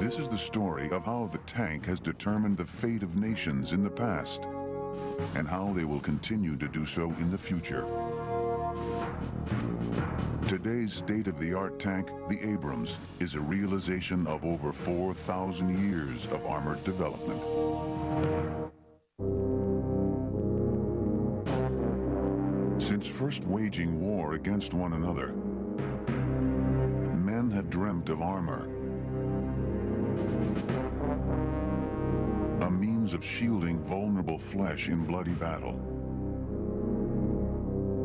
This is the story of how the tank has determined the fate of nations in the past and how they will continue to do so in the future. Today's state-of-the-art tank, the Abrams, is a realization of over 4,000 years of armored development. Since first waging war against one another, men have dreamt of armor, a means of shielding vulnerable flesh in bloody battle.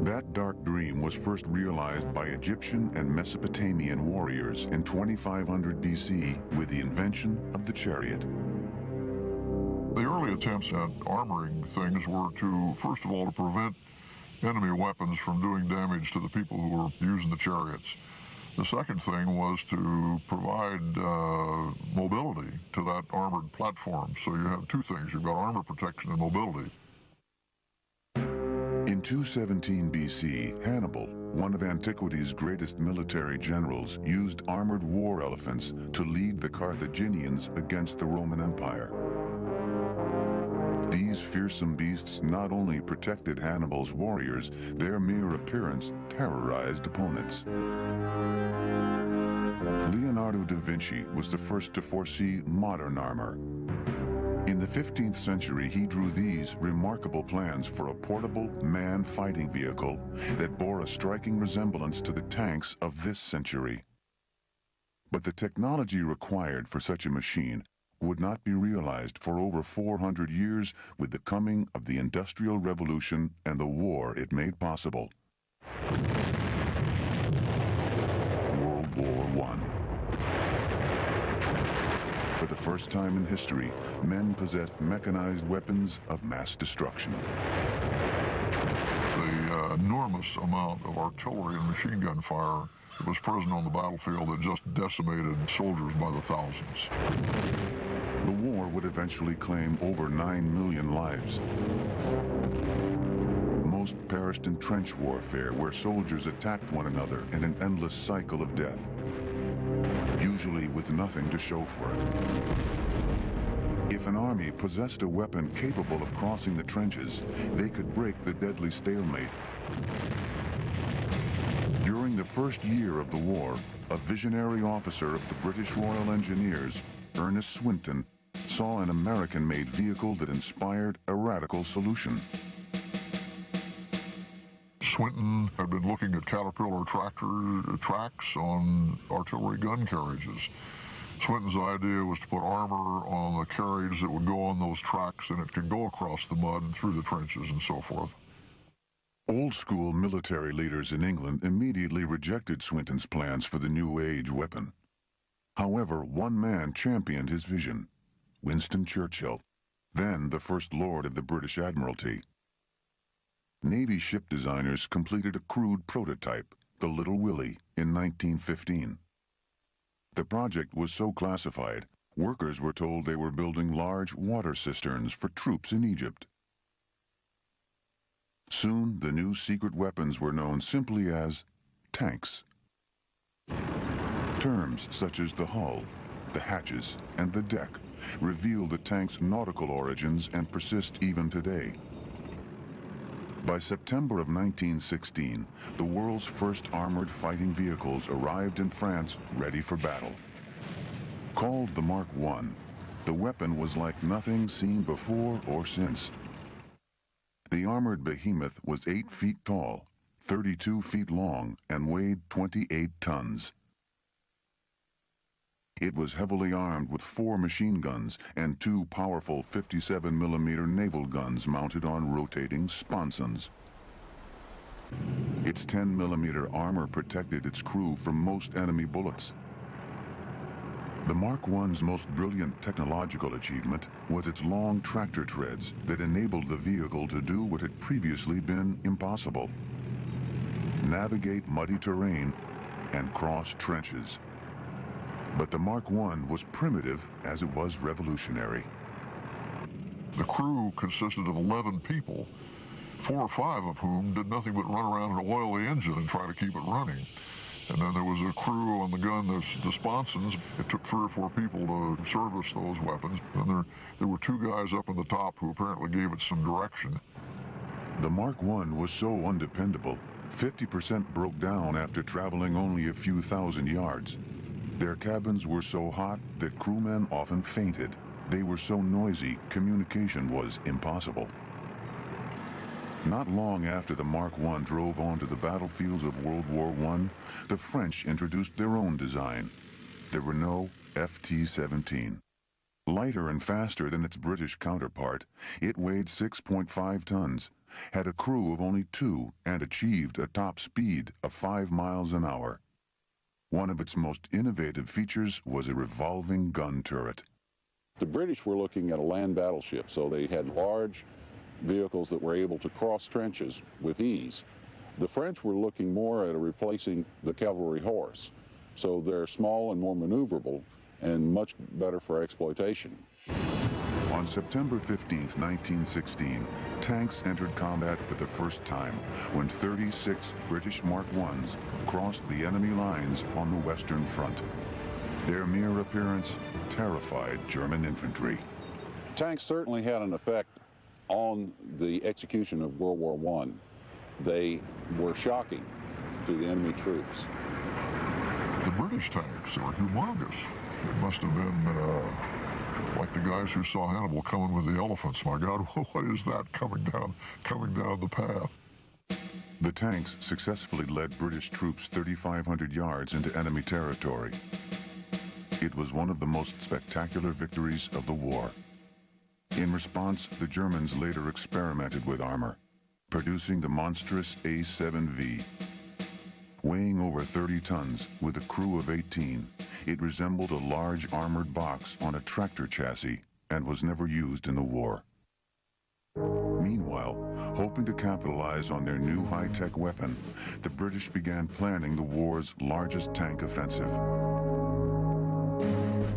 That dark dream was first realized by Egyptian and Mesopotamian warriors in 2500 BC with the invention of the chariot. The early attempts at armoring things were to, first of all, to prevent enemy weapons from doing damage to the people who were using the chariots. The second thing was to provide mobility to that armored platform. So you have two things. You've got armor protection and mobility. In 217 BC, Hannibal, one of antiquity's greatest military generals, used armored war elephants to lead the Carthaginians against the Roman Empire. These fearsome beasts not only protected Hannibal's warriors, their mere appearance terrorized opponents. Leonardo da Vinci was the first to foresee modern armor. In the 15th century, he drew these remarkable plans for a portable manned fighting vehicle that bore a striking resemblance to the tanks of this century. But the technology required for such a machine would not be realized for over 400 years with the coming of the Industrial Revolution and the war it made possible. World War I. For the first time in history, men possessed mechanized weapons of mass destruction. The enormous amount of artillery and machine gun fire that was present on the battlefield that just decimated soldiers by the thousands. The war would eventually claim over 9 million lives. Most perished in trench warfare, where soldiers attacked one another in an endless cycle of death, usually with nothing to show for it. If an army possessed a weapon capable of crossing the trenches, they could break the deadly stalemate. During the first year of the war, a visionary officer of the British Royal Engineers, Ernest Swinton, saw an American-made vehicle that inspired a radical solution. Swinton had been looking at Caterpillar tractor tracks on artillery gun carriages. Swinton's idea was to put armor on the carriage that would go on those tracks, and it could go across the mud and through the trenches and so forth. Old-school military leaders in England immediately rejected Swinton's plans for the new age weapon. However, one man championed his vision: Winston Churchill, then the First Lord of the British Admiralty. Navy ship designers completed a crude prototype, the Little Willie, in 1915. The project was so classified, workers were told they were building large water cisterns for troops in Egypt. Soon, the new secret weapons were known simply as tanks. Terms such as the hull, the hatches, and the deck reveal the tank's nautical origins and persist even today. By September of 1916, the world's first armored fighting vehicles arrived in France ready for battle. Called the Mark I, the weapon was like nothing seen before or since. The armored behemoth was 8 feet tall, 32 feet long, and weighed 28 tons. It was heavily armed with 4 machine guns and 2 powerful 57mm naval guns mounted on rotating sponsons. Its 10mm armor protected its crew from most enemy bullets. The Mark I's most brilliant technological achievement was its long tractor treads that enabled the vehicle to do what had previously been impossible: navigate muddy terrain and cross trenches. But the Mark I was primitive as it was revolutionary. The crew consisted of 11 people, 4 or 5 of whom did nothing but run around and oil the engine and try to keep it running. And then there was a crew on the gun, the sponsons. It took 3 or 4 people to service those weapons. And there were 2 guys up on the top who apparently gave it some direction. The Mark I was so undependable, 50% broke down after traveling only a few thousand yards. Their cabins were so hot that crewmen often fainted. They were so noisy, communication was impossible. Not long after the Mark I drove onto the battlefields of World War I, the French introduced their own design, the Renault FT-17. Lighter and faster than its British counterpart, it weighed 6.5 tons, had a crew of only 2, and achieved a top speed of 5 miles an hour. One of its most innovative features was a revolving gun turret. The British were looking at a land battleship, so they had large vehicles that were able to cross trenches with ease. The French were looking more at replacing the cavalry horse, so they're small and more maneuverable and much better for exploitation. On September 15, 1916, tanks entered combat for the first time when 36 British Mark I's crossed the enemy lines on the Western Front. Their mere appearance terrified German infantry. Tanks certainly had an effect on the execution of World War I. They were shocking to the enemy troops. The British tanks were humongous. It must have been like the guys who saw Hannibal coming with the elephants. My God, what is that coming down the path? The tanks successfully led British troops 3,500 yards into enemy territory. It was one of the most spectacular victories of the war. In response, the Germans later experimented with armor, producing the monstrous A-7V. Weighing over 30 tons with a crew of 18, it resembled a large armored box on a tractor chassis and was never used in the war. Meanwhile, hoping to capitalize on their new high-tech weapon, the British began planning the war's largest tank offensive.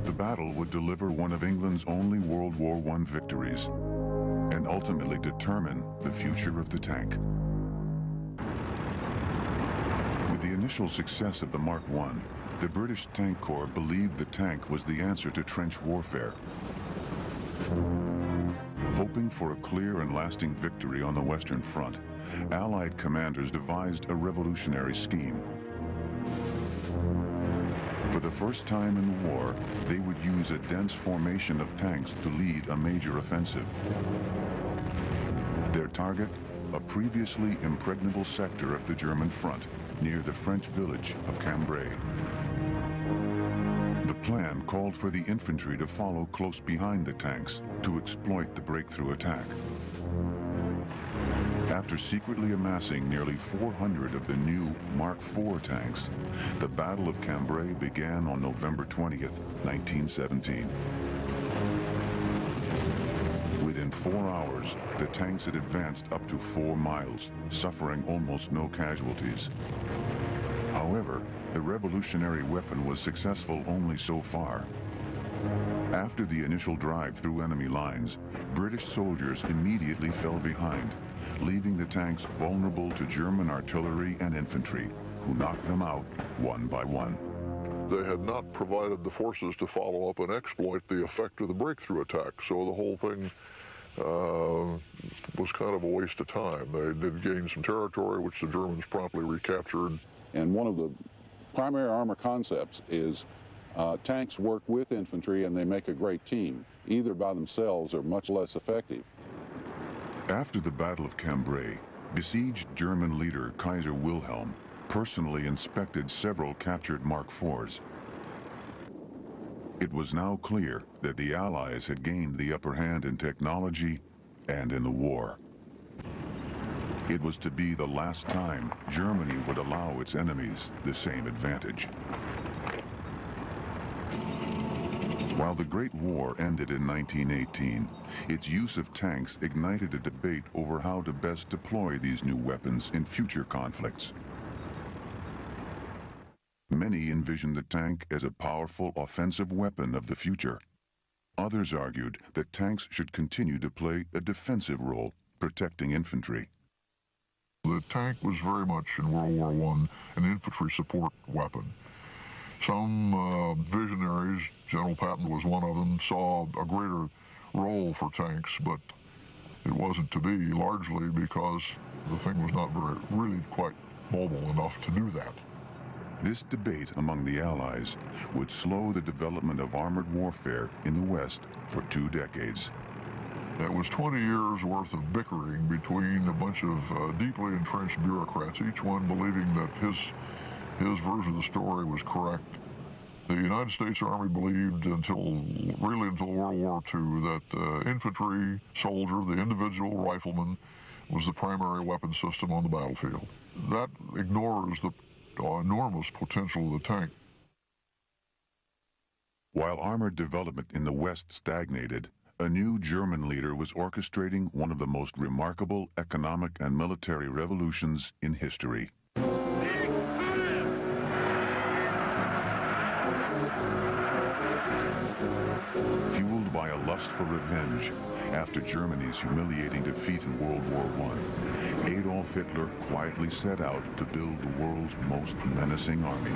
The battle would deliver one of England's only World War I victories and ultimately determine the future of the tank. With the initial success of the Mark I, the British Tank Corps believed the tank was the answer to trench warfare. Hoping for a clear and lasting victory on the Western Front, Allied commanders devised a revolutionary scheme. For the first time in the war, they would use a dense formation of tanks to lead a major offensive. Their target, a previously impregnable sector of the German front, near the French village of Cambrai. The plan called for the infantry to follow close behind the tanks to exploit the breakthrough attack. After secretly amassing nearly 400 of the new Mark IV tanks, the Battle of Cambrai began on November 20th, 1917. Within 4 hours, the tanks had advanced up to 4 miles, suffering almost no casualties. However, the revolutionary weapon was successful only so far. After the initial drive through enemy lines, British soldiers immediately fell behind, leaving the tanks vulnerable to German artillery and infantry, who knocked them out one by one. They had not provided the forces to follow up and exploit the effect of the breakthrough attack, so the whole thing was kind of a waste of time. They did gain some territory, which the Germans promptly recaptured. And one of the primary armor concepts is tanks work with infantry and they make a great team. Either by themselves or much less effective. After the Battle of Cambrai, besieged German leader Kaiser Wilhelm personally inspected several captured Mark IVs. It was now clear that the Allies had gained the upper hand in technology and in the war. It was to be the last time Germany would allow its enemies the same advantage. While the Great War ended in 1918, its use of tanks ignited a debate over how to best deploy these new weapons in future conflicts. Many envisioned the tank as a powerful offensive weapon of the future. Others argued that tanks should continue to play a defensive role, protecting infantry. The the tank was very much in World War I an infantry support weapon. Some visionaries, General Patton was one of them, saw a greater role for tanks, but it wasn't to be, largely because the thing was not really quite mobile enough to do that. This debate among the Allies would slow the development of armored warfare in the West for 2 decades. It was 20 years worth of bickering between a bunch of deeply entrenched bureaucrats, each one believing that his version of the story was correct. The United States Army believed until World War II that the infantry soldier, the individual rifleman, was the primary weapon system on the battlefield. That ignores the enormous potential of the tank. While armored development in the West stagnated, a new German leader was orchestrating one of the most remarkable economic and military revolutions in history. Fueled by a lust for revenge after Germany's humiliating defeat in World War I, Adolf Hitler quietly set out to build the world's most menacing army.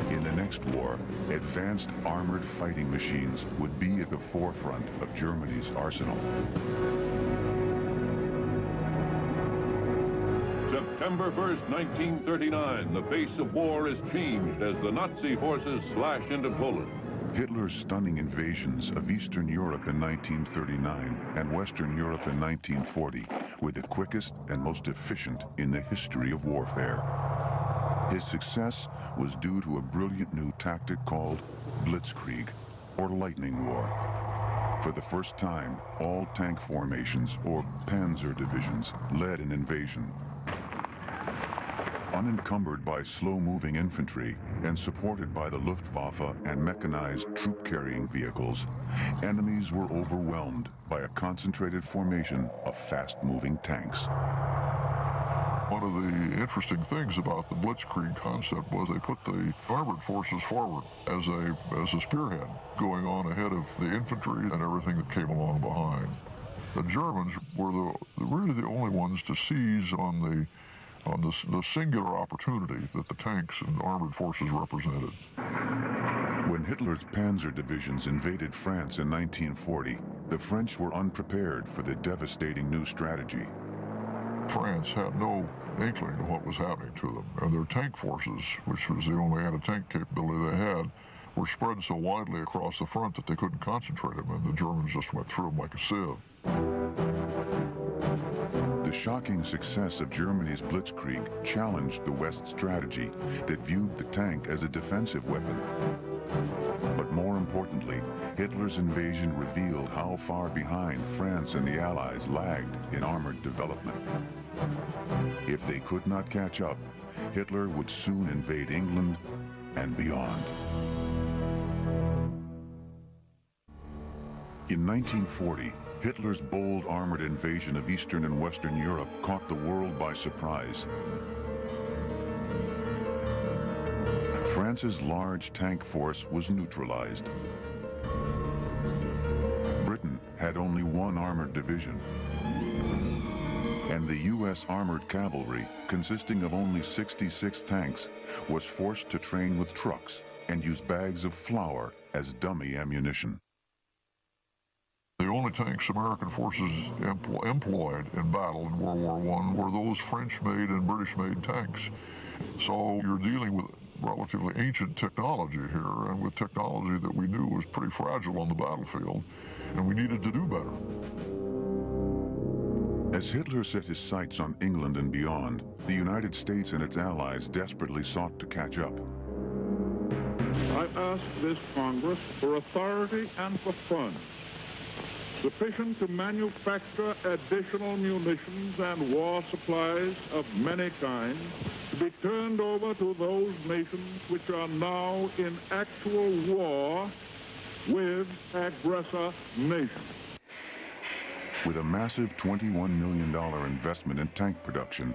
In the next war, advanced armored fighting machines would be at the forefront of Germany's arsenal. September 1st, 1939, the face of war is changed as the Nazi forces slash into Poland. Hitler's stunning invasions of Eastern Europe in 1939 and Western Europe in 1940 were the quickest and most efficient in the history of warfare. His success was due to a brilliant new tactic called blitzkrieg, or lightning war. For the first time, all tank formations, or panzer divisions, led an invasion. Unencumbered by slow-moving infantry and supported by the Luftwaffe and mechanized troop-carrying vehicles, enemies were overwhelmed by a concentrated formation of fast-moving tanks. One of the interesting things about the blitzkrieg concept was they put the armored forces forward as a spearhead, going on ahead of the infantry and everything that came along behind. The Germans were really the only ones to seize on the singular opportunity that the tanks and armored forces represented. When Hitler's panzer divisions invaded France in 1940, the French were unprepared for the devastating new strategy. France had no inkling of what was happening to them, and their tank forces, which was the only anti-tank capability they had, were spread so widely across the front that they couldn't concentrate them, and the Germans just went through them like a sieve. The shocking success of Germany's blitzkrieg challenged the West's strategy that viewed the tank as a defensive weapon. But more importantly, Hitler's invasion revealed how far behind France and the Allies lagged in armored development. If they could not catch up, Hitler would soon invade England and beyond. In 1940, Hitler's bold armored invasion of Eastern and Western Europe caught the world by surprise. France's large tank force was neutralized. Britain had only one armored division. And the U.S. armored cavalry, consisting of only 66 tanks, was forced to train with trucks and use bags of flour as dummy ammunition. The only tanks American forces employed in battle in World War I were those French-made and British-made tanks. So you're dealing with relatively ancient technology here, and with technology that we knew was pretty fragile on the battlefield, and we needed to do better. As Hitler set his sights on England and beyond, the United States and its allies desperately sought to catch up. I ask this Congress for authority and for funds sufficient to manufacture additional munitions and war supplies of many kinds to be turned over to those nations which are now in actual war with aggressor nations. With a massive $21 million investment in tank production,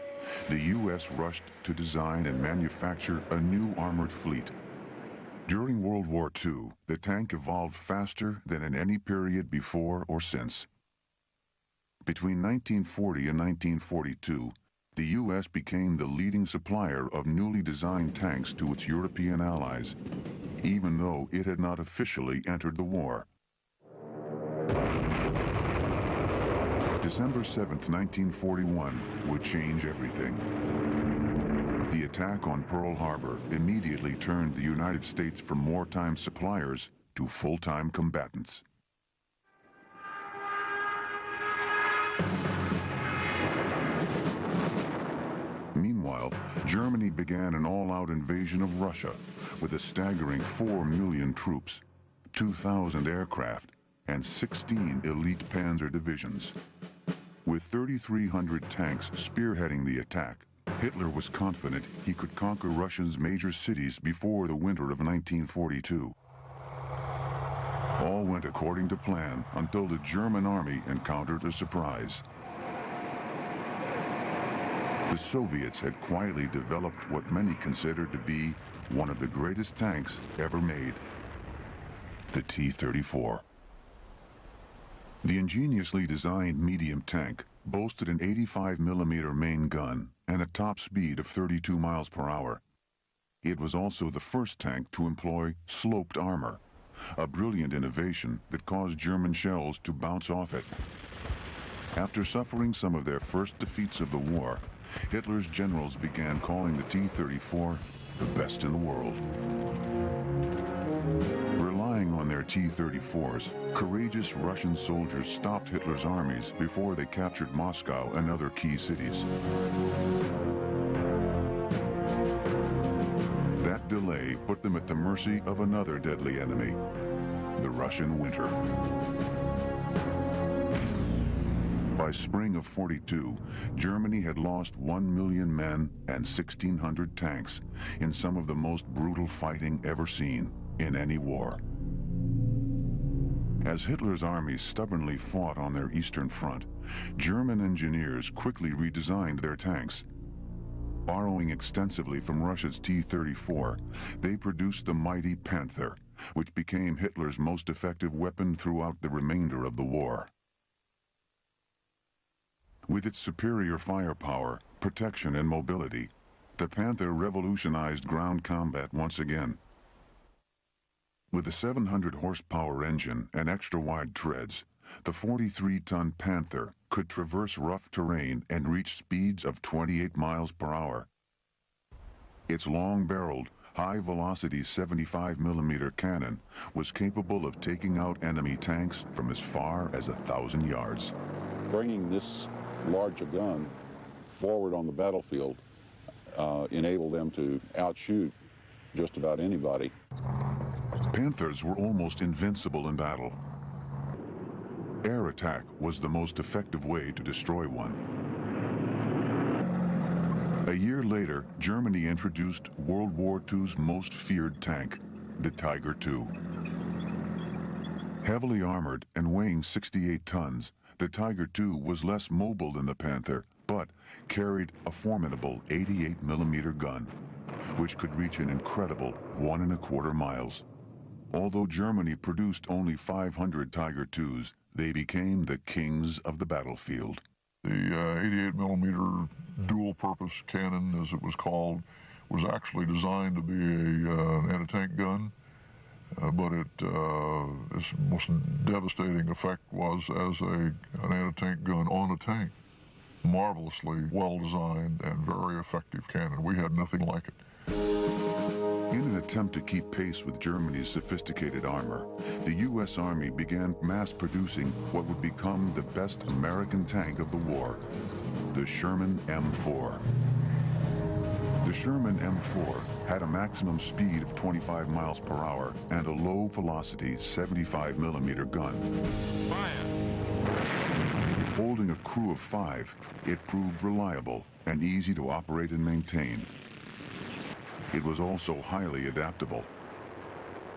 the U.S. rushed to design and manufacture a new armored fleet. During World War II, the tank evolved faster than in any period before or since. Between 1940 and 1942, the U.S. became the leading supplier of newly designed tanks to its European allies, even though it had not officially entered the war. December 7, 1941, would change everything. The attack on Pearl Harbor immediately turned the United States from wartime suppliers to full-time combatants. Meanwhile, Germany began an all-out invasion of Russia with a staggering 4 million troops, 2,000 aircraft, and 16 elite panzer divisions. With 3,300 tanks spearheading the attack, Hitler was confident he could conquer Russia's major cities before the winter of 1942. All went according to plan until the German army encountered a surprise. The Soviets had quietly developed what many considered to be one of the greatest tanks ever made, the T-34. The ingeniously designed medium tank boasted an 85mm main gun and a top speed of 32 miles per hour. It was also the first tank to employ sloped armor, a brilliant innovation that caused German shells to bounce off it. After suffering some of their first defeats of the war, Hitler's generals began calling the T-34 the best in the world. Relying on their T-34s, courageous Russian soldiers stopped Hitler's armies before they captured Moscow and other key cities. That delay put them at the mercy of another deadly enemy, the Russian winter. By spring of '42, Germany had lost 1 million men and 1,600 tanks in some of the most brutal fighting ever seen in any war. As Hitler's armies stubbornly fought on their eastern front, German engineers quickly redesigned their tanks. Borrowing extensively from Russia's T-34, they produced the mighty Panther, which became Hitler's most effective weapon throughout the remainder of the war. With its superior firepower, protection, and mobility, the Panther revolutionized ground combat once again. With a 700-horsepower engine and extra-wide treads, the 43-ton Panther could traverse rough terrain and reach speeds of 28 miles per hour. Its long-barreled, high-velocity 75mm cannon was capable of taking out enemy tanks from as far as 1,000 yards. Bringing this large a gun forward on the battlefield enabled them to outshoot just about anybody. Panthers were almost invincible in battle. Air attack was the most effective way to destroy one. A year later, Germany introduced World War II's most feared tank, the Tiger II. Heavily armored and weighing 68 tons, the Tiger II was less mobile than the Panther, but carried a formidable 88mm gun, which could reach an incredible 1¼ miles. Although Germany produced only 500 Tiger IIs, they became the kings of the battlefield. The 88mm dual-purpose cannon, as it was called, was actually designed to be an anti-tank gun, but its most devastating effect was as an anti-tank gun on a tank. Marvelously well-designed and very effective cannon. We had nothing like it. In an attempt to keep pace with Germany's sophisticated armor, the U.S. Army began mass-producing what would become the best American tank of the war, the Sherman M4. The Sherman M4 had a maximum speed of 25 miles per hour and a low-velocity 75mm gun. Fire! Holding a crew of 5, it proved reliable and easy to operate and maintain. It was also highly adaptable.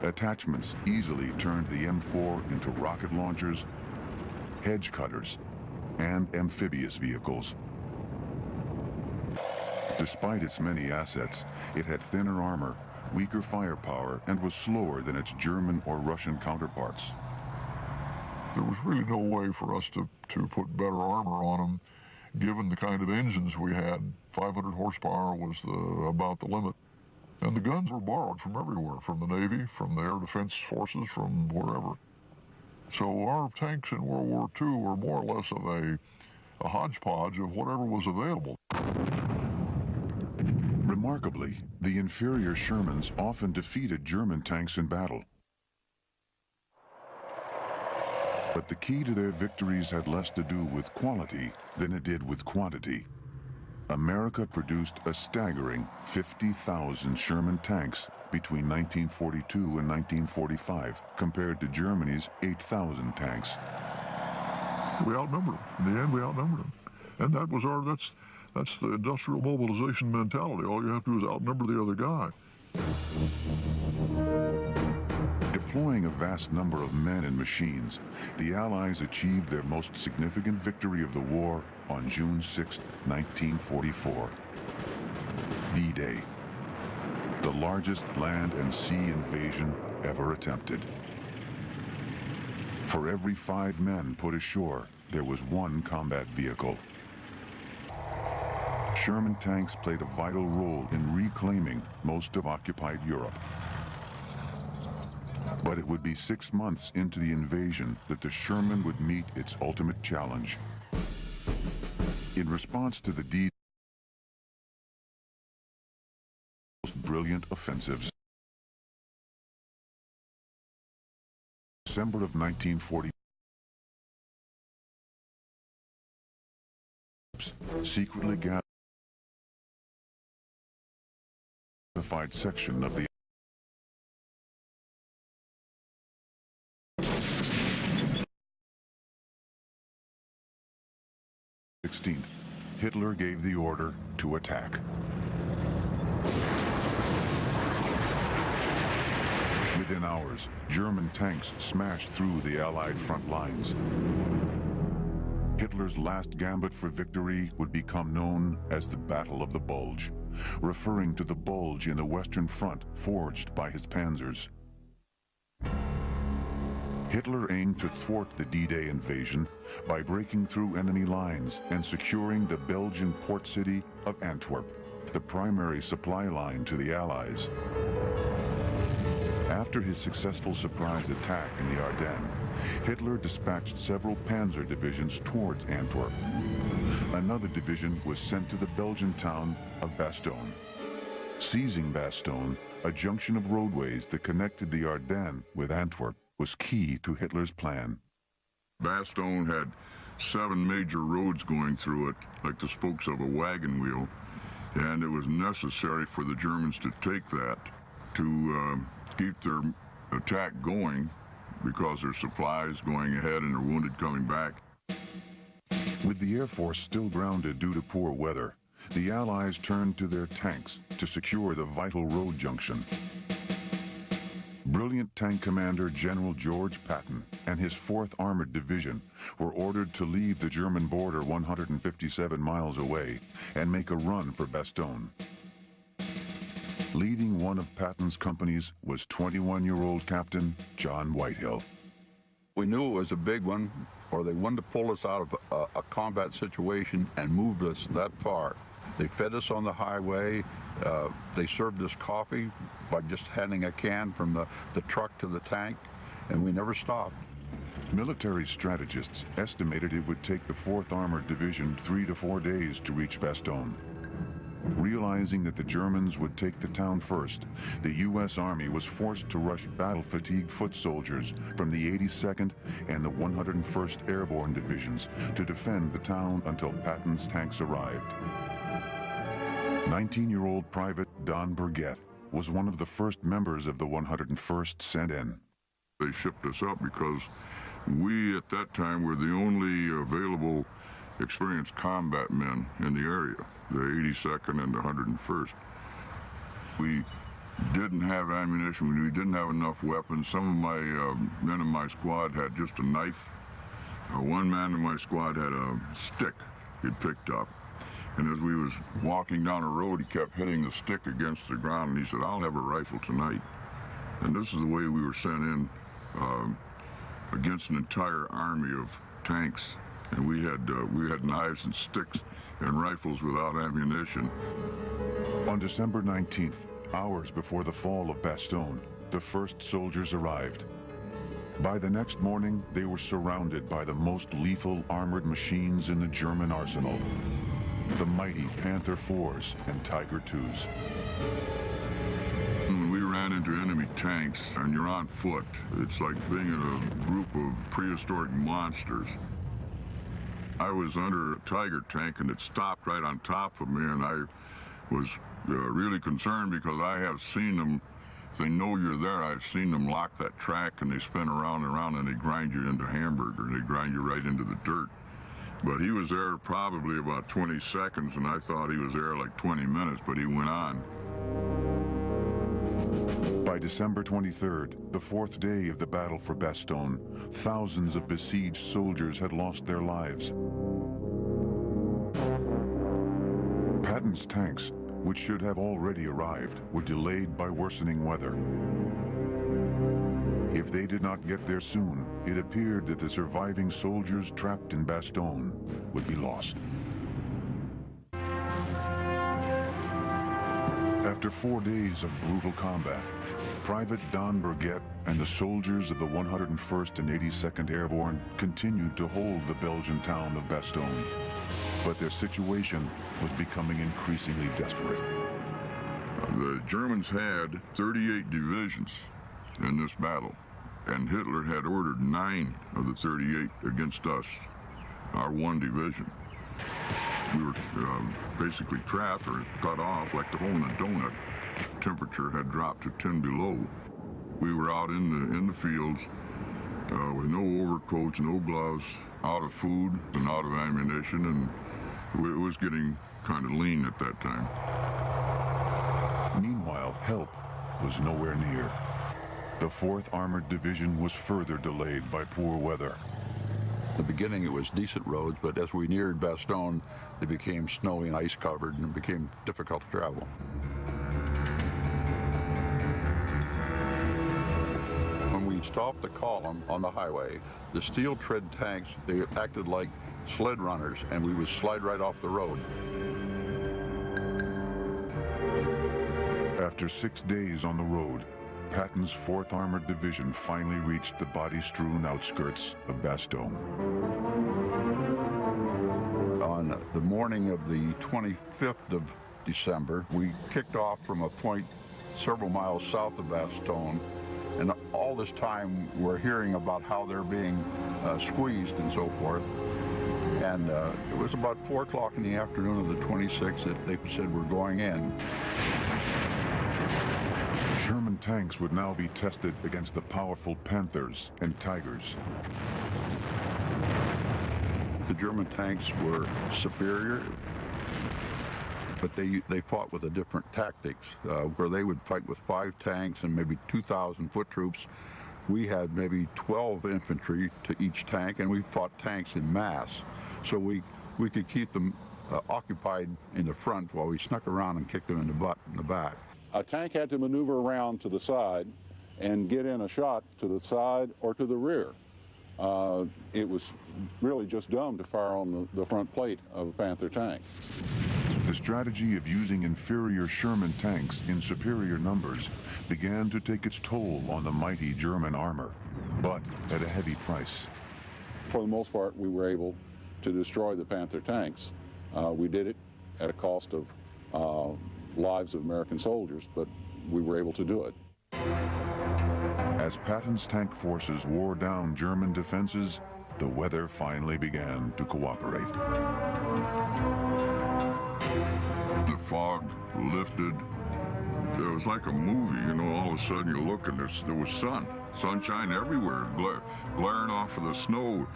Attachments easily turned the M4 into rocket launchers, hedge cutters, and amphibious vehicles. Despite its many assets, it had thinner armor, weaker firepower, and was slower than its German or Russian counterparts. There was really no way for us to put better armor on them, given the kind of engines we had. 500 horsepower was about the limit. And the guns were borrowed from everywhere, from the Navy, from the Air Defense Forces, from wherever. So our tanks in World War II were more or less of a hodgepodge of whatever was available. Remarkably, the inferior Shermans often defeated German tanks in battle. But the key to their victories had less to do with quality than it did with quantity. America produced a staggering 50,000 Sherman tanks between 1942 and 1945, compared to Germany's 8,000 tanks. We outnumbered them. In the end, we outnumbered them. And that was that's the industrial mobilization mentality. All you have to do is outnumber the other guy. Deploying a vast number of men and machines, the Allies achieved their most significant victory of the war on June 6, 1944. D-Day, the largest land and sea invasion ever attempted. For every 5 men put ashore, there was 1 combat vehicle. Sherman tanks played a vital role in reclaiming most of occupied Europe. But it would be 6 months into the invasion that the Sherman would meet its ultimate challenge. In response to the D-Day's most brilliant offensives, December of 1940, secretly gathered a fortified section of the Hitler gave the order to attack. Within hours, German tanks smashed through the Allied front lines. Hitler's last gambit for victory would become known as the Battle of the Bulge, referring to the bulge in the Western Front forged by his panzers. Hitler aimed to thwart the D-Day invasion by breaking through enemy lines and securing the Belgian port city of Antwerp, the primary supply line to the Allies. After his successful surprise attack in the Ardennes, Hitler dispatched several panzer divisions towards Antwerp. Another division was sent to the Belgian town of Bastogne. Seizing Bastogne, a junction of roadways that connected the Ardennes with Antwerp, was key to Hitler's plan. Bastogne had 7 major roads going through it, like the spokes of a wagon wheel, and it was necessary for the Germans to take that to keep their attack going, because their supplies going ahead and their wounded coming back. With the Air Force still grounded due to poor weather, the Allies turned to their tanks to secure the vital road junction. Brilliant tank commander General George Patton and his 4th Armored Division were ordered to leave the German border 157 miles away and make a run for Bastogne. Leading one of Patton's companies was 21-year-old Captain John Whitehill. We knew it was a big one, or they wanted to pull us out of a combat situation and moved us that far. They fed us on the highway. They served us coffee by just handing a can from the truck to the tank, and we never stopped. Military strategists estimated it would take the 4th Armored Division 3 to 4 days to reach Bastogne. Realizing that the Germans would take the town first, the U.S. Army was forced to rush battle-fatigued foot soldiers from the 82nd and the 101st Airborne Divisions to defend the town until Patton's tanks arrived. 19-year-old Private Don Burgett was one of the first members of the 101st sent in. They shipped us up because we, at that time, were the only available experienced combat men in the area, the 82nd and the 101st. We didn't have ammunition, we didn't have enough weapons. Some of my men in my squad had just a knife. One man in my squad had a stick he'd picked up. And as we was walking down a road, he kept hitting the stick against the ground, and he said, "I'll have a rifle tonight." And this is the way we were sent in. against an entire army of tanks, and we had knives and sticks and rifles without ammunition. On December 19th, hours before the fall of Bastogne, the first soldiers arrived. By the next morning, they were surrounded by the most lethal armored machines in the German arsenal, the mighty Panther IVs and Tiger IIs. When we ran into enemy tanks and you're on foot, it's like being in a group of prehistoric monsters. I was under a Tiger tank and it stopped right on top of me, and I was really concerned because I have seen them, if they know you're there, I've seen them lock that track and they spin around and around and they grind you into hamburger, they grind you right into the dirt. But he was there probably about 20 seconds and I thought he was there like 20 minutes, but he went on. By December 23rd, the fourth day of the battle for Bastogne, thousands of besieged soldiers had lost their lives. Patton's tanks, which should have already arrived, were delayed by worsening weather. If they did not get there soon, it appeared that the surviving soldiers trapped in Bastogne would be lost. After 4 days of brutal combat, Private Don Burgett and the soldiers of the 101st and 82nd Airborne continued to hold the Belgian town of Bastogne. But their situation was becoming increasingly desperate. The Germans had 38 divisions in this battle, and Hitler had ordered 9 of the 38 against us, our one division. We were basically trapped or cut off like the hole in a donut. Temperature had dropped to 10 below. We were out in the fields with no overcoats, no gloves, out of food and out of ammunition, and it was getting kind of lean at that time. Meanwhile, help was nowhere near. The 4th Armored Division was further delayed by poor weather. In the beginning it was decent roads, but as we neared Bastogne, they became snowy and ice covered and it became difficult to travel. When we stopped the column on the highway, the steel tread tanks, they acted like sled runners and we would slide right off the road. After 6 days on the road, Patton's 4th Armored Division finally reached the body-strewn outskirts of Bastogne. On the morning of the 25th of December, we kicked off from a point several miles south of Bastogne, and all this time we're hearing about how they're being squeezed and so forth. And it was about 4 o'clock in the afternoon of the 26th that they said we're going in. German tanks would now be tested against the powerful Panthers and Tigers. The German tanks were superior, but they fought with a different tactics, where they would fight with 5 tanks and maybe 2,000 foot troops. We had maybe 12 infantry to each tank, and we fought tanks in mass. So we could keep them occupied in the front while we snuck around and kicked them in the butt in the back. A tank had to maneuver around to the side and get in a shot to the side or to the rear. It was really just dumb to fire on the front plate of a Panther tank. The strategy of using inferior Sherman tanks in superior numbers began to take its toll on the mighty German armor, but at a heavy price. For the most part, we were able to destroy the Panther tanks. We did it at a cost of lives of American soldiers, but we were able to do it. As Patton's tank forces wore down German defenses, the weather finally began to cooperate. The fog lifted. It was like a movie, you know, all of a sudden you look and there was sunshine everywhere, glaring off of the snow.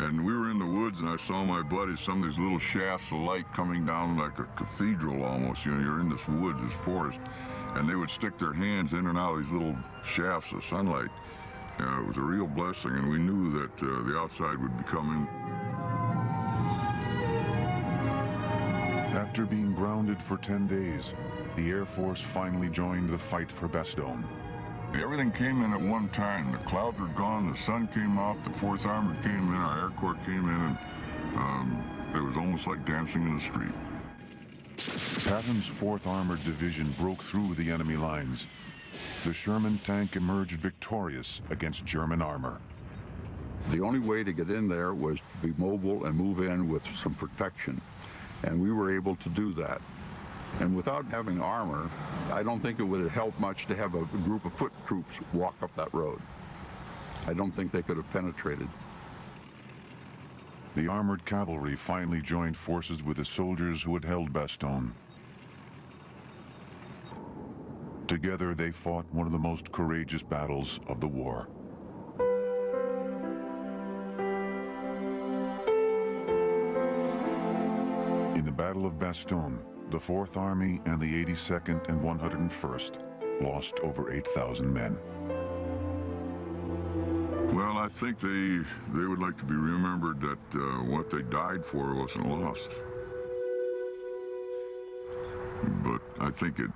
And we were in the woods and I saw my buddies, some of these little shafts of light coming down like a cathedral almost. You know, you're in this woods, this forest, and they would stick their hands in and out of these little shafts of sunlight. It was a real blessing, and we knew that the outside would be coming. After being grounded for 10 days, the Air Force finally joined the fight for Bastogne. Everything came in at one time. The clouds were gone, the sun came out, the 4th Armored came in, our Air Corps came in, and it was almost like dancing in the street. Patton's 4th Armored Division broke through the enemy lines. The Sherman tank emerged victorious against German armor. The only way to get in there was to be mobile and move in with some protection. And we were able to do that. And without having armor, I don't think it would have helped much to have a group of foot troops walk up that road. I don't think they could have penetrated. The armored cavalry finally joined forces with the soldiers who had held Bastogne. Together, they fought one of the most courageous battles of the war. In the Battle of Bastogne, the 4th Army and the 82nd and 101st lost over 8,000 men. Well, I think they would like to be remembered that what they died for wasn't lost. But I think it,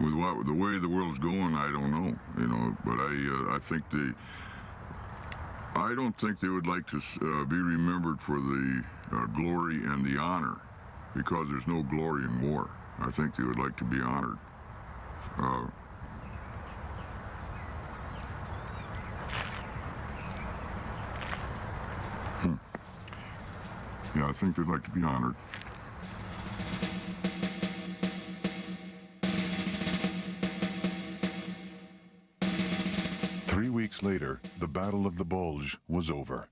with the way the world's going, I don't know, you know. But I don't think they would like to be remembered for the glory and the honor, because there's no glory in war. I think they would like to be honored. Yeah, I think they'd like to be honored. Three weeks later, the Battle of the Bulge was over.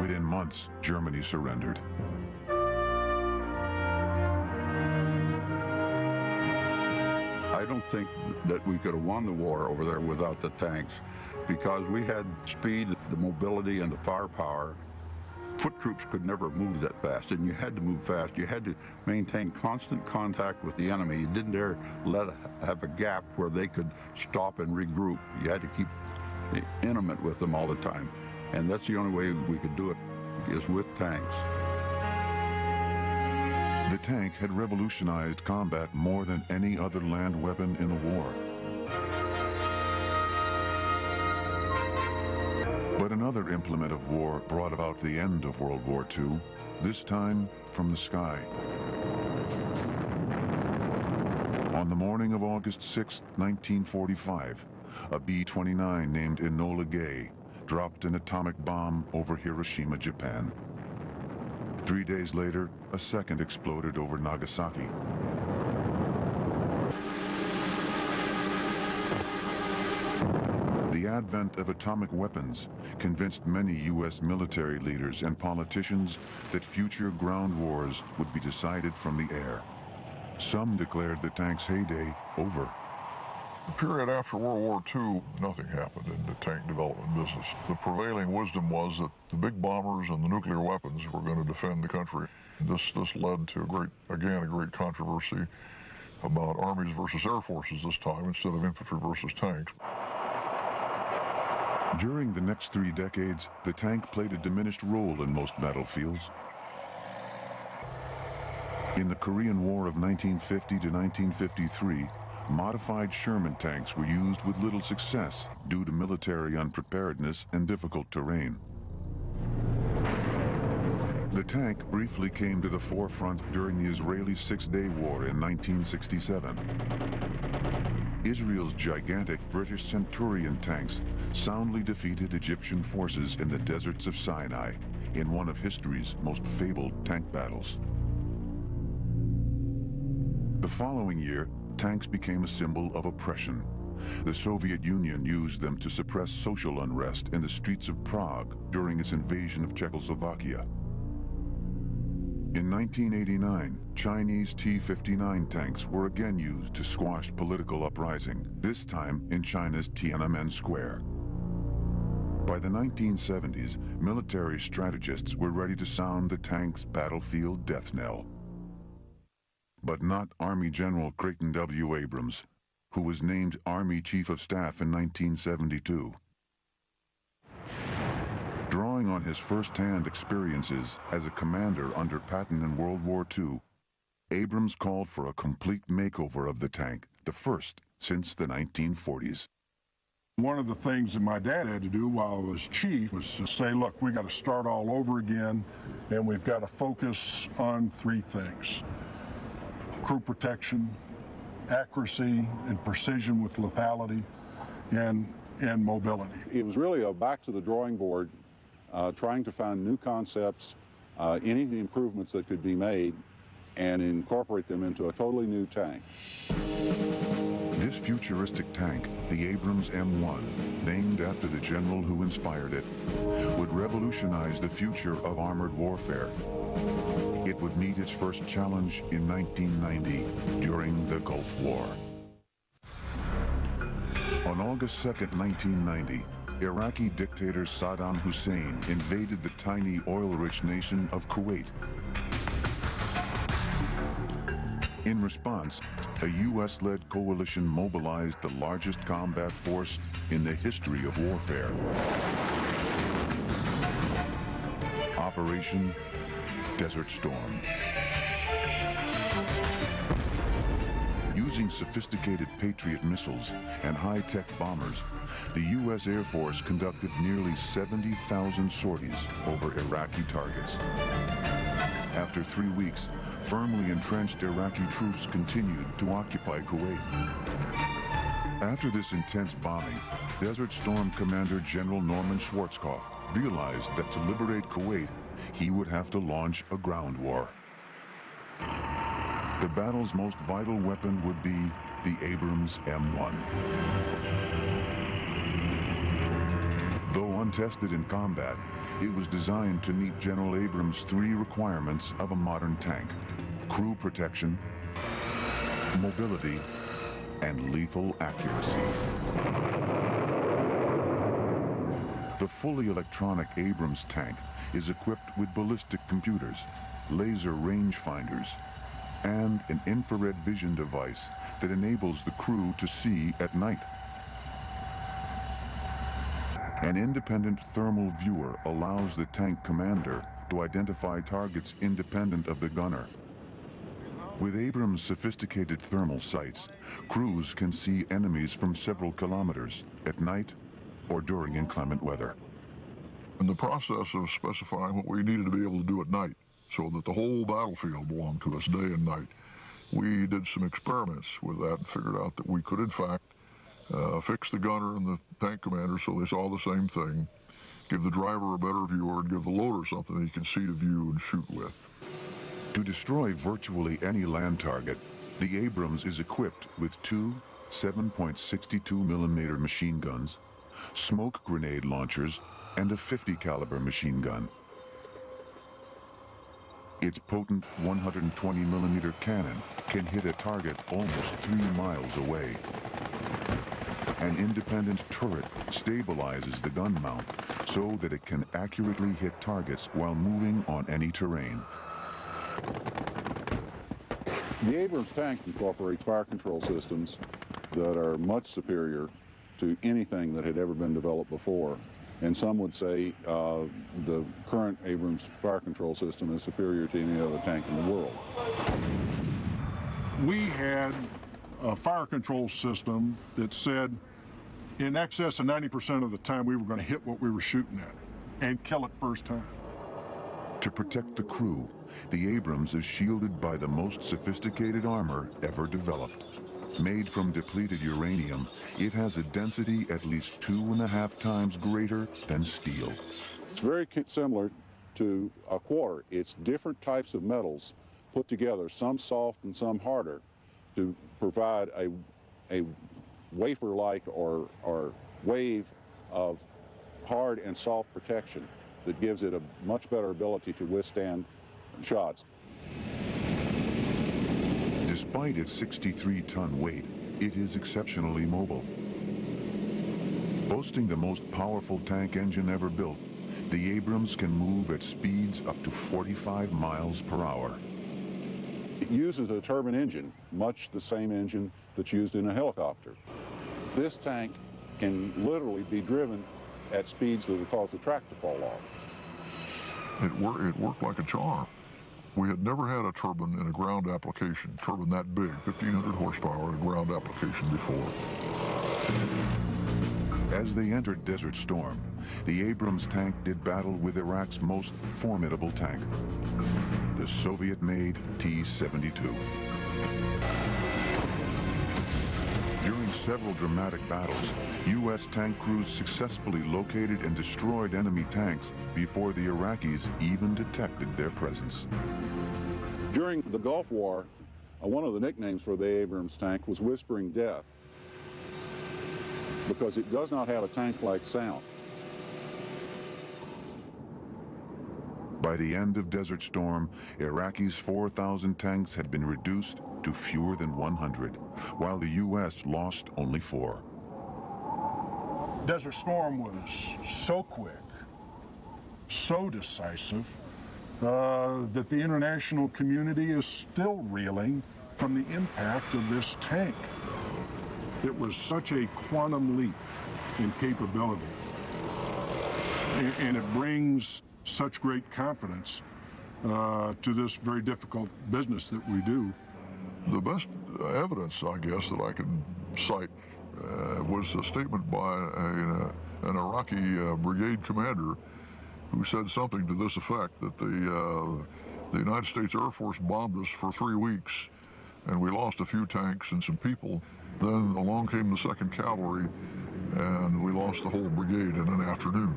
Within months, Germany surrendered. I don't think that we could have won the war over there without the tanks, because we had speed, the mobility, and the firepower. Foot troops could never move that fast, and you had to move fast. You had to maintain constant contact with the enemy. You didn't dare have a gap where they could stop and regroup. You had to keep intimate with them all the time. And that's the only way we could do it, is with tanks. The tank had revolutionized combat more than any other land weapon in the war. But another implement of war brought about the end of World War II, this time from the sky. On the morning of August 6, 1945, a B-29 named Enola Gay dropped an atomic bomb over Hiroshima, Japan. 3 days later, a second exploded over Nagasaki. The advent of atomic weapons convinced many U.S. military leaders and politicians that future ground wars would be decided from the air. Some declared the tank's heyday over. The period after World War II, nothing happened in the tank development business. The prevailing wisdom was that the big bombers and the nuclear weapons were going to defend the country. This led to a great controversy about armies versus air forces this time, instead of infantry versus tanks. During the next 3 decades, the tank played a diminished role in most battlefields. In the Korean War of 1950 to 1953, modified Sherman tanks were used with little success due to military unpreparedness and difficult terrain. The tank briefly came to the forefront during the Israeli Six-Day War in 1967. Israel's gigantic British Centurion tanks soundly defeated Egyptian forces in the deserts of Sinai in one of history's most fabled tank battles. The following year, tanks became a symbol of oppression. The Soviet Union used them to suppress social unrest in the streets of Prague during its invasion of Czechoslovakia. In 1989, Chinese T-59 tanks were again used to squash political uprising, this time in China's Tiananmen Square. By the 1970s, military strategists were ready to sound the tank's battlefield death knell. But not Army General Creighton W. Abrams, who was named Army Chief of Staff in 1972. Drawing on his first-hand experiences as a commander under Patton in World War II, Abrams called for a complete makeover of the tank, the first since the 1940s. One of the things that my dad had to do while I was chief was to say, look, we got to start all over again, and we've got to focus on three things: crew protection, accuracy and precision with lethality, and mobility. It was really a back to the drawing board, trying to find new concepts, any of the improvements that could be made, and incorporate them into a totally new tank. This futuristic tank, the Abrams M1, named after the general who inspired it, would revolutionize the future of armored warfare. It would meet its first challenge in 1990 during the Gulf War. On August 2nd, 1990, Iraqi dictator Saddam Hussein invaded the tiny oil-rich nation of Kuwait. In response, a U.S.-led coalition mobilized the largest combat force in the history of warfare. Operation Desert Storm. Using sophisticated Patriot missiles and high-tech bombers, the U.S. Air Force conducted nearly 70,000 sorties over Iraqi targets. After 3 weeks, firmly entrenched Iraqi troops continued to occupy Kuwait. After this intense bombing, Desert Storm Commander General Norman Schwarzkopf realized that to liberate Kuwait, he would have to launch a ground war. The battle's most vital weapon would be the Abrams M1. Though untested in combat, it was designed to meet General Abrams' three requirements of a modern tank: crew protection, mobility, and lethal accuracy. The fully electronic Abrams tank is equipped with ballistic computers, laser rangefinders, and an infrared vision device that enables the crew to see at night. An independent thermal viewer allows the tank commander to identify targets independent of the gunner. With Abrams' sophisticated thermal sights, crews can see enemies from several kilometers at night or during inclement weather. In the process of specifying what we needed to be able to do at night, so that the whole battlefield belonged to us day and night, we did some experiments with that and figured out that we could, in fact, fix the gunner and the tank commander so they saw the same thing, give the driver a better viewer, and give the loader something that he can see to view and shoot with. To destroy virtually any land target, the Abrams is equipped with two 7.62 millimeter machine guns, smoke grenade launchers, and a 50 caliber machine gun. Its potent 120 millimeter cannon can hit a target almost 3 miles away. An independent turret stabilizes the gun mount so that it can accurately hit targets while moving on any terrain. The Abrams tank incorporates fire control systems that are much superior to anything that had ever been developed before. And some would say the current Abrams fire control system is superior to any other tank in the world. We had a fire control system that said in excess of 90% of the time we were going to hit what we were shooting at and kill it first time. To protect the crew, the Abrams is shielded by the most sophisticated armor ever developed. Made from depleted uranium, it has a density at least 2.5 times greater than steel. It's very similar to a quarter. It's different types of metals put together, some soft and some harder, to provide a wafer-like or wave of hard and soft protection that gives it a much better ability to withstand shots. Despite its 63-ton weight, it is exceptionally mobile. Boasting the most powerful tank engine ever built, the Abrams can move at speeds up to 45 miles per hour. It uses a turbine engine, much the same engine that's used in a helicopter. This tank can literally be driven at speeds that would cause the track to fall off. It worked like a charm. We had never had a turbine in a ground application, turbine that big, 1,500 horsepower in a ground application before. As they entered Desert Storm, the Abrams tank did battle with Iraq's most formidable tank, the Soviet-made T-72. During several dramatic battles, U.S. tank crews successfully located and destroyed enemy tanks before the Iraqis even detected their presence. During the Gulf War, one of the nicknames for the Abrams tank was Whispering Death, because it does not have a tank-like sound. By the end of Desert Storm, Iraqi's 4,000 tanks had been reduced to fewer than 100, while the U.S. lost only 4. Desert Storm was so quick, so decisive, that the international community is still reeling from the impact of this tank. It was such a quantum leap in capability, and it brings such great confidence to this very difficult business that we do. The best evidence, I guess, that I can cite was a statement by an Iraqi brigade commander who said something to this effect, that the United States Air Force bombed us for 3 weeks, and we lost a few tanks and some people. Then along came the 2nd Cavalry, and we lost the whole brigade in an afternoon.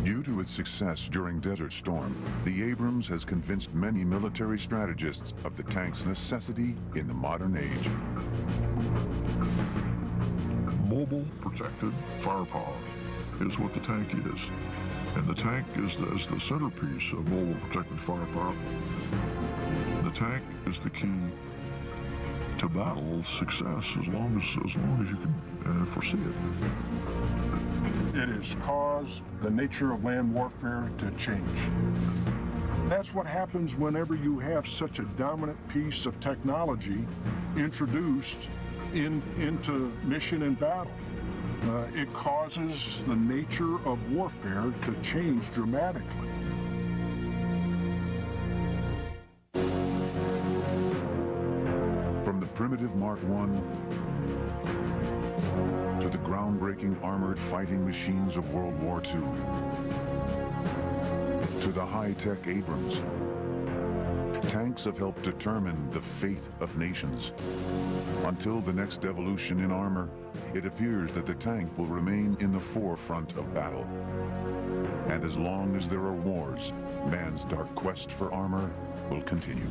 Due to its success during Desert Storm, the Abrams has convinced many military strategists of the tank's necessity in the modern age. Mobile, protected firepower is what the tank is. And the tank is the centerpiece of mobile, protected firepower. The tank is the key to battle success as long as you can foresee it. It has caused the nature of land warfare to change. That's what happens whenever you have such a dominant piece of technology introduced into mission and battle. It causes the nature of warfare to change dramatically. From the primitive Mark I to the groundbreaking armored fighting machines of World War II, to the high-tech Abrams, tanks have helped determine the fate of nations. Until the next evolution in armor, it appears that the tank will remain in the forefront of battle. And as long as there are wars, man's dark quest for armor will continue.